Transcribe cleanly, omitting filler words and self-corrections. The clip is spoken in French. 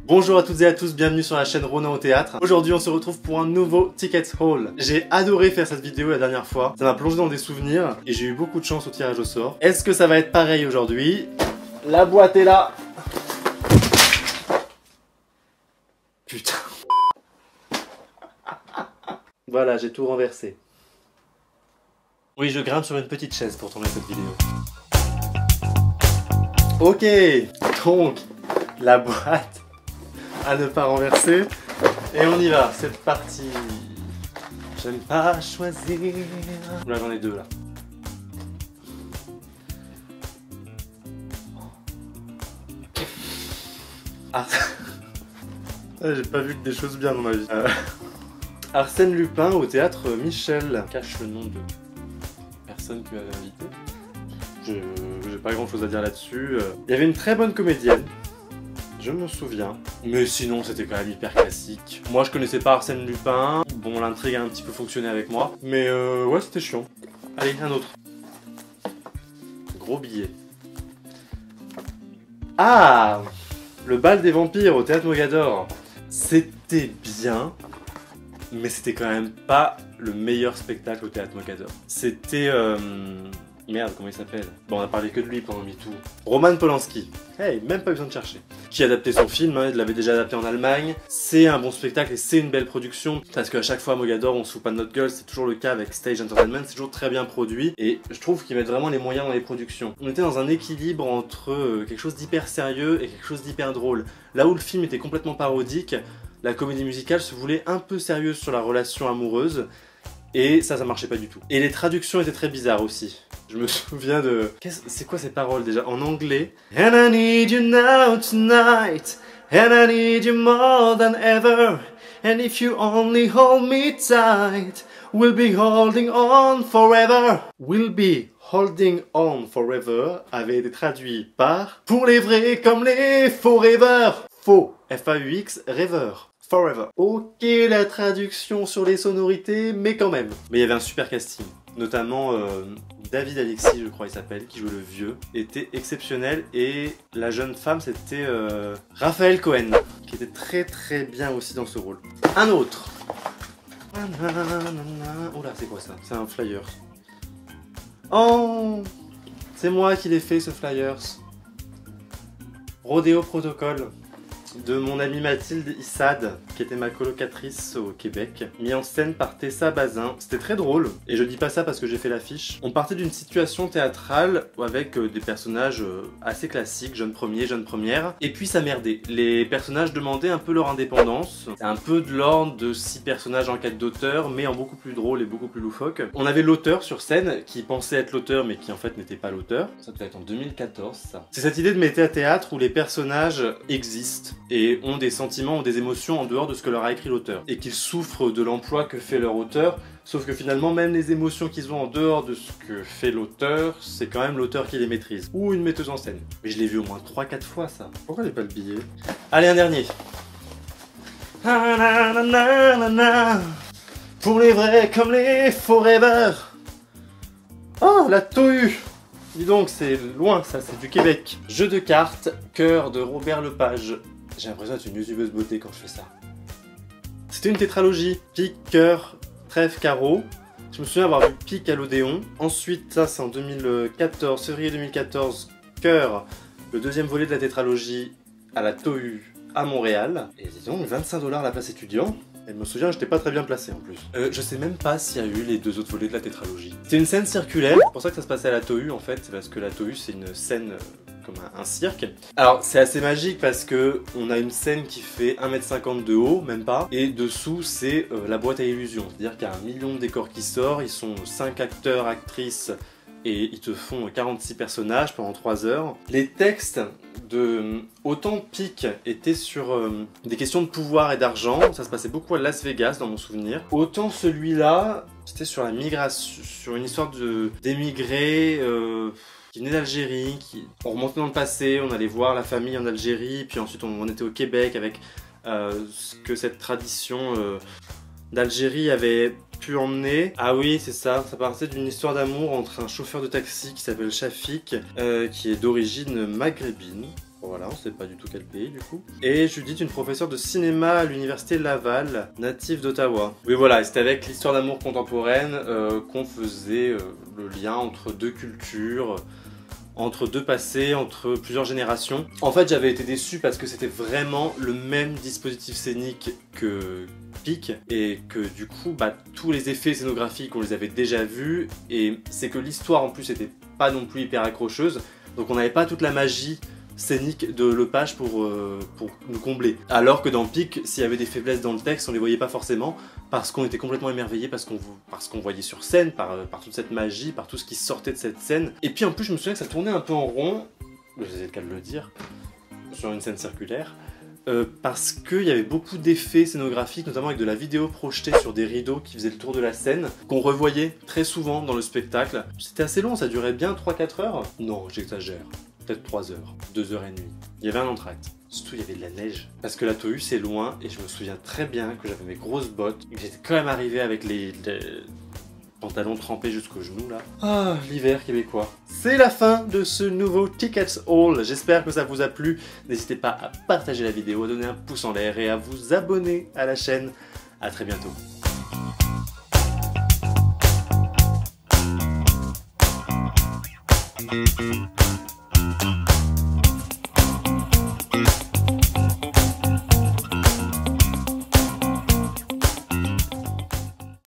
Bonjour à toutes et à tous, bienvenue sur la chaîne Ronan au théâtre. Aujourd'hui on se retrouve pour un nouveau Ticket Haul. J'ai adoré faire cette vidéo la dernière fois, ça m'a plongé dans des souvenirs et j'ai eu beaucoup de chance au tirage au sort. Est-ce que ça va être pareil aujourd'hui? La boîte est là. Putain. Voilà, j'ai tout renversé. Oui, je grimpe sur une petite chaise pour tourner cette vidéo. Ok, donc la boîte à ne pas renverser. Et on y va, c'est parti. J'aime pas choisir. Là j'en ai deux là. Ah. J'ai pas vu que des choses bien dans ma vie. Arsène Lupin au théâtre Michel. Cache le nom de personne qui m'avait invité. J'ai pas grand chose à dire là-dessus. Il y avait une très bonne comédienne. Je me souviens. Mais sinon, c'était quand même hyper classique. Moi, je connaissais pas Arsène Lupin. Bon, l'intrigue a un petit peu fonctionné avec moi. Mais ouais, c'était chiant. Allez, un autre. Gros billet. Ah! Le bal des vampires au théâtre Mogador. C'était bien. Mais c'était quand même pas le meilleur spectacle au théâtre Mogador. C'était... Merde, comment il s'appelle? Bon, on a parlé que de lui pendant MeToo. Roman Polanski. Hey, même pas besoin de chercher. Qui a adapté son film, hein, il l'avait déjà adapté en Allemagne. C'est un bon spectacle et c'est une belle production. Parce qu'à chaque fois à Mogador, on se fout pas de notre gueule. C'est toujours le cas avec Stage Entertainment. C'est toujours très bien produit. Et je trouve qu'ils mettent vraiment les moyens dans les productions. On était dans un équilibre entre quelque chose d'hyper sérieux et quelque chose d'hyper drôle. Là où le film était complètement parodique, la comédie musicale se voulait un peu sérieuse sur la relation amoureuse. Et ça marchait pas du tout. Et les traductions étaient très bizarres aussi. Je me souviens de... C'est quoi ces paroles déjà? En anglais. And I need you now tonight. And I need you more than ever. And if you only hold me tight, we'll be holding on forever. We'll be holding on forever avait été traduit par pour les vrais comme les faux rêveurs. Faux. F-A-U-X, rêveur. Forever. Ok, la traduction sur les sonorités, mais quand même. Mais il y avait un super casting. Notamment David Alexis, je crois il s'appelle, qui joue le vieux, était exceptionnel. Et la jeune femme, c'était Raphaël Cohen, qui était très très bien aussi dans ce rôle. Un autre. Oh là, c'est quoi ça? C'est un flyers. Oh, c'est moi qui l'ai fait ce flyers. Rodéo Protocol. De mon amie Mathilde Issad, qui était ma colocatrice au Québec, mis en scène par Tessa Bazin. C'était très drôle, et je dis pas ça parce que j'ai fait l'affiche. On partait d'une situation théâtrale avec des personnages assez classiques, jeunes premiers, jeunes premières, et puis ça merdait. Les personnages demandaient un peu leur indépendance, un peu de l'ordre de 6 personnages en quête d'auteur, mais en beaucoup plus drôle et beaucoup plus loufoque. On avait l'auteur sur scène, qui pensait être l'auteur, mais qui en fait n'était pas l'auteur. Ça devait être en 2014, ça. C'est cette idée de méta théâtre où les personnages existent, et ont des sentiments, ont des émotions en dehors de ce que leur a écrit l'auteur. Et qu'ils souffrent de l'emploi que fait leur auteur, sauf que finalement, même les émotions qu'ils ont en dehors de ce que fait l'auteur, c'est quand même l'auteur qui les maîtrise. Ou une metteuse en scène. Mais je l'ai vu au moins 3-4 fois, ça. Pourquoi j'ai pas le billet? Allez, un dernier. Pour les vrais comme les faux rêveurs. Oh, la Tohu! Dis donc, c'est loin, ça, c'est du Québec. Jeu de cartes, Cœur de Robert Lepage. J'ai l'impression d'être une youtubeuse beauté quand je fais ça. C'était une tétralogie. Pique, cœur, trèfle, carreau. Je me souviens avoir vu Pique à l'Odéon. Ensuite, ça c'est en 2014, février 2014, Cœur, le deuxième volet de la tétralogie à la Tohu à Montréal. Et disons, 25 $ la place étudiant. Et je me souviens, j'étais pas très bien placé en plus. Je sais même pas s'il y a eu les deux autres volets de la tétralogie. C'est une scène circulaire, c'est pour ça que ça se passait à la Tohu en fait, c'est parce que la Tohu c'est une scène comme un cirque. Alors c'est assez magique parce que on a une scène qui fait 1,50 m de haut, même pas, et dessous c'est la boîte à illusions. C'est-à-dire qu'il y a 1 million de décors qui sortent, ils sont 5 acteurs, actrices, et ils te font 46 personnages pendant 3 heures. Les textes de autant Pique étaient sur des questions de pouvoir et d'argent, ça se passait beaucoup à Las Vegas dans mon souvenir. Autant celui-là, c'était sur la migration, sur une histoire d'émigrés qui venaient d'Algérie, on remontait dans le passé, on allait voir la famille en Algérie, puis ensuite on était au Québec avec ce que cette tradition d'Algérie avait pu emmener. Ah oui, c'est ça, ça partait d'une histoire d'amour entre un chauffeur de taxi qui s'appelle Shafik, qui est d'origine maghrébine, Voilà, on sait pas du tout quel pays du coup. Et Judith, une professeure de cinéma à l'université Laval, native d'Ottawa. Oui voilà, et c'était avec l'histoire d'amour contemporaine qu'on faisait le lien entre deux cultures, entre deux passés, entre plusieurs générations. En fait, j'avais été déçu parce que c'était vraiment le même dispositif scénique que Pic, et que du coup, tous les effets scénographiques, on les avait déjà vus, et c'est que l'histoire en plus était pas non plus hyper accrocheuse, donc on n'avait pas toute la magie scénique de Lepage pour nous combler. Alors que dans Pic, s'il y avait des faiblesses dans le texte, on les voyait pas forcément parce qu'on était complètement émerveillé, parce qu'on voyait sur scène, par toute cette magie, par tout ce qui sortait de cette scène. Et puis en plus, je me souviens que ça tournait un peu en rond, j'ai le cas de le dire, sur une scène circulaire, parce qu'il y avait beaucoup d'effets scénographiques, notamment avec de la vidéo projetée sur des rideaux qui faisaient le tour de la scène, qu'on revoyait très souvent dans le spectacle. C'était assez long, ça durait bien 3-4 heures. Non, j'exagère. Peut-être 3 heures, 2 heures et demie. Il y avait un entracte. Surtout, il y avait de la neige. Parce que la Tohu, c'est loin, et je me souviens très bien que j'avais mes grosses bottes, et que j'étais quand même arrivé avec les pantalons trempés jusqu'aux genoux, là. Ah, l'hiver québécois. C'est la fin de ce nouveau Tickets All. J'espère que ça vous a plu. N'hésitez pas à partager la vidéo, à donner un pouce en l'air, et à vous abonner à la chaîne. À très bientôt.